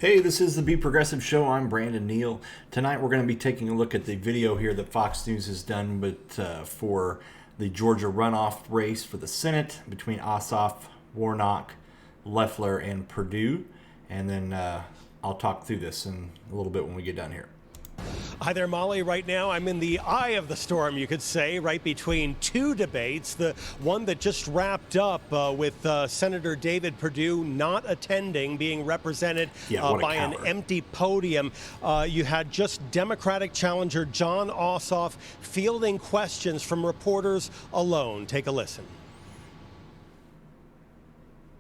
Hey, this is the Be Progressive Show. I'm Brandon Neal. Tonight we're going to be taking a look at the video here that Fox News has done for the Georgia runoff race for the Senate between Ossoff, Warnock, Loeffler, and Perdue. And then I'll talk through this in a little bit when we get done here. Hi there, Molly. Right now, I'm in the eye of the storm, you could say, right between two debates. The one that just wrapped up with Senator David Perdue not attending, being represented by an empty podium. You had just Democratic challenger Jon Ossoff fielding questions from reporters alone. Take a listen.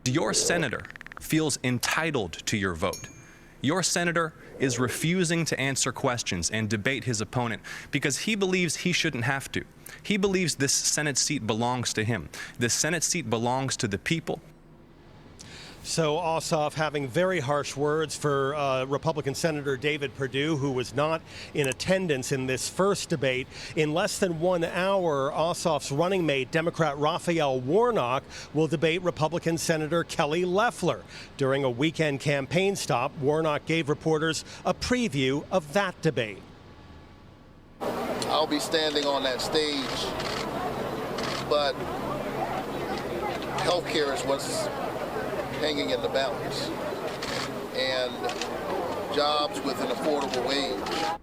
Your senator feels entitled to your vote. Your senator is refusing to answer questions and debate his opponent because he believes he shouldn't have to. He believes this Senate seat belongs to him. This Senate seat belongs to the people. So Ossoff having very harsh words for Republican Senator David Perdue, who was not in attendance in this first debate. In less than 1 hour, Ossoff's running mate, Democrat Raphael Warnock, will debate Republican Senator Kelly Loeffler. During a weekend campaign stop, Warnock gave reporters a preview of that debate. I'll be standing on that stage, but healthcare is what's hanging in the balance, and jobs with an affordable wage.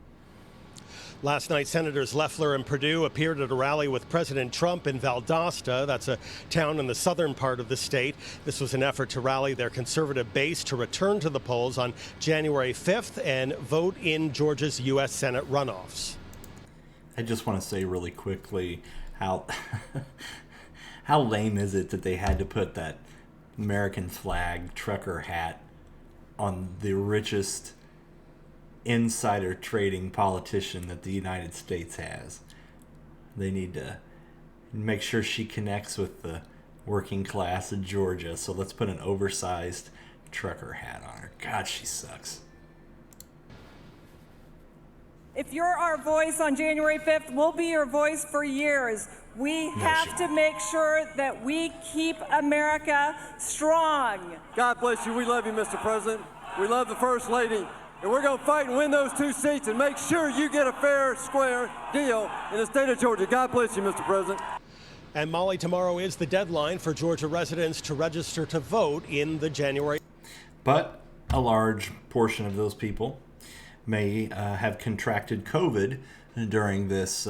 Last night, Senators Loeffler and Perdue appeared at a rally with President Trump in Valdosta. That's a town in the southern part of the state. This was an effort to rally their conservative base to return to the polls on January 5th and vote in Georgia's U.S. Senate runoffs. I just want to say really quickly how how lame is it that they had to put that American flag trucker hat on the richest insider trading politician that the United States has. They need to make sure she connects with the working class of Georgia, so let's put an oversized trucker hat on her. God, she sucks. If you're our voice on January 5th, we'll be your voice for years. We have to make sure that we keep America strong. God bless you. We love you, Mr. President. We love the First Lady. And we're going to fight and win those 2 seats and make sure you get a fair, square deal in the state of Georgia. God bless you, Mr. President. And Molly, tomorrow is the deadline for Georgia residents to register to vote in the January. But a large portion of those people may have contracted COVID during this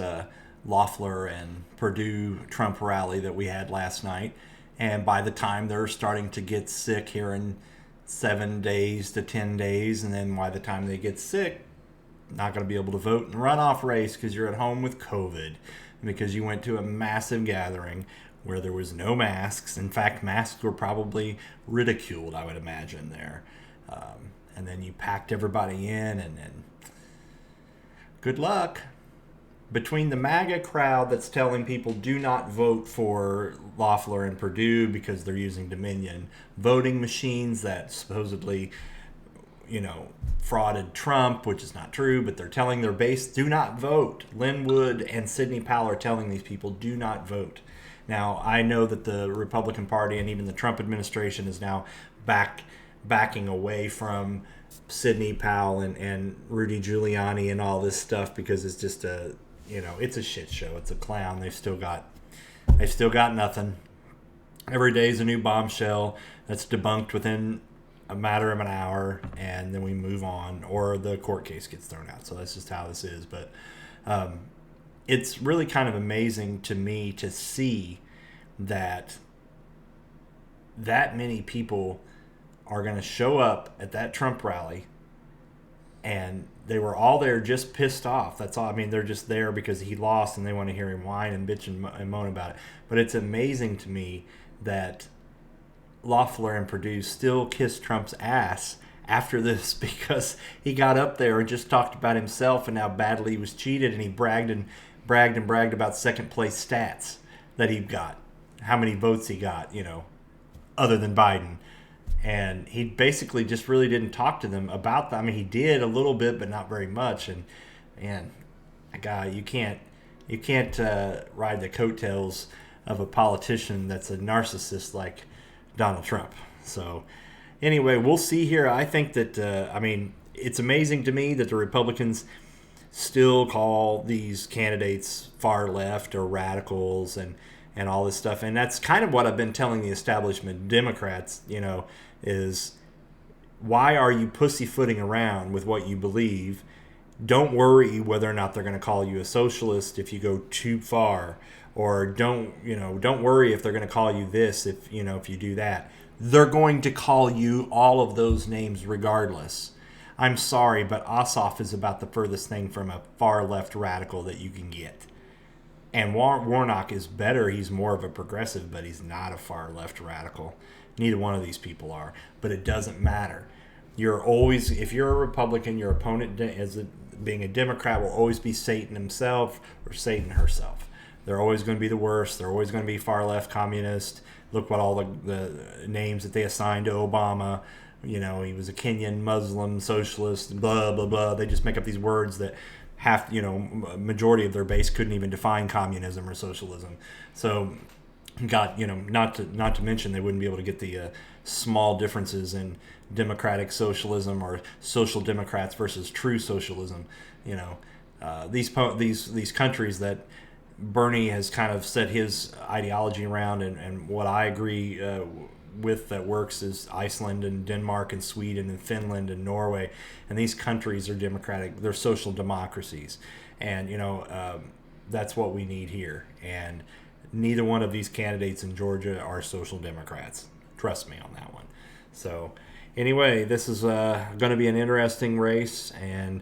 Loeffler and Perdue Trump rally that we had last night. And by the time they're starting to get sick here in 7 days to 10 days, and then by the time they get sick, not going to be able to vote in the runoff race because you're at home with COVID, because you went to a massive gathering where there was no masks. In fact, masks were probably ridiculed, I would imagine, there. And then you packed everybody in, and good luck. Between the MAGA crowd that's telling people do not vote for Loeffler and Perdue because they're using Dominion voting machines that supposedly, frauded Trump, which is not true, but they're telling their base do not vote. Lynn Wood and Sidney Powell are telling these people do not vote. Now, I know that the Republican Party and even the Trump administration is now backing away from Sidney Powell and Rudy Giuliani and all this stuff because it's just it's a shit show. It's a clown. They've still got nothing. Every day is a new bombshell that's debunked within a matter of an hour, and then we move on, or the court case gets thrown out. So that's just how this is. But it's really kind of amazing to me to see that many people are going to show up at that Trump rally, and they were all there just pissed off. That's all. I mean, they're just there because he lost and they want to hear him whine and bitch and moan about it. But it's amazing to me that Loeffler and Perdue still kiss Trump's ass after this because he got up there and just talked about himself and how badly he was cheated, and he bragged about second place stats that he got, how many votes he got, other than Biden. And he basically just really didn't talk to them about that. I mean, he did a little bit, but not very much. And God, you can't ride the coattails of a politician that's a narcissist like Donald Trump. So anyway, we'll see here. I think that it's amazing to me that the Republicans still call these candidates far left or radicals and all this stuff. And that's kind of what I've been telling the establishment Democrats, is why are you pussyfooting around with what you believe? Don't worry whether or not they're going to call you a socialist if you go too far, or don't worry if they're going to call you this if you do that. They're going to call you all of those names regardless. I'm sorry, but Ossoff is about the furthest thing from a far left radical that you can get. And Warnock is better. He's more of a progressive, but he's not a far left radical. Neither one of these people are. But it doesn't matter. If you're a Republican, your opponent being a Democrat will always be Satan himself or Satan herself. They're always going to be the worst. They're always going to be far left communist. Look what all the names that they assigned to Obama. He was a Kenyan Muslim socialist, blah, blah, blah. They just make up these words that majority of their base couldn't even define communism or socialism. So, not to mention they wouldn't be able to get the small differences in democratic socialism or social democrats versus true socialism. These countries that Bernie has kind of set his ideology around, and what I agree with that works is Iceland and Denmark and Sweden and Finland and Norway, and these countries are democratic. They're social democracies, and that's what we need here. And neither one of these candidates in Georgia are social democrats. Trust me on that one. So anyway, this is going to be an interesting race, and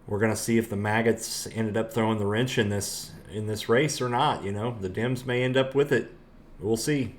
we're going to see if the maggots ended up throwing the wrench in this race or not. The Dems may end up with it. We'll see.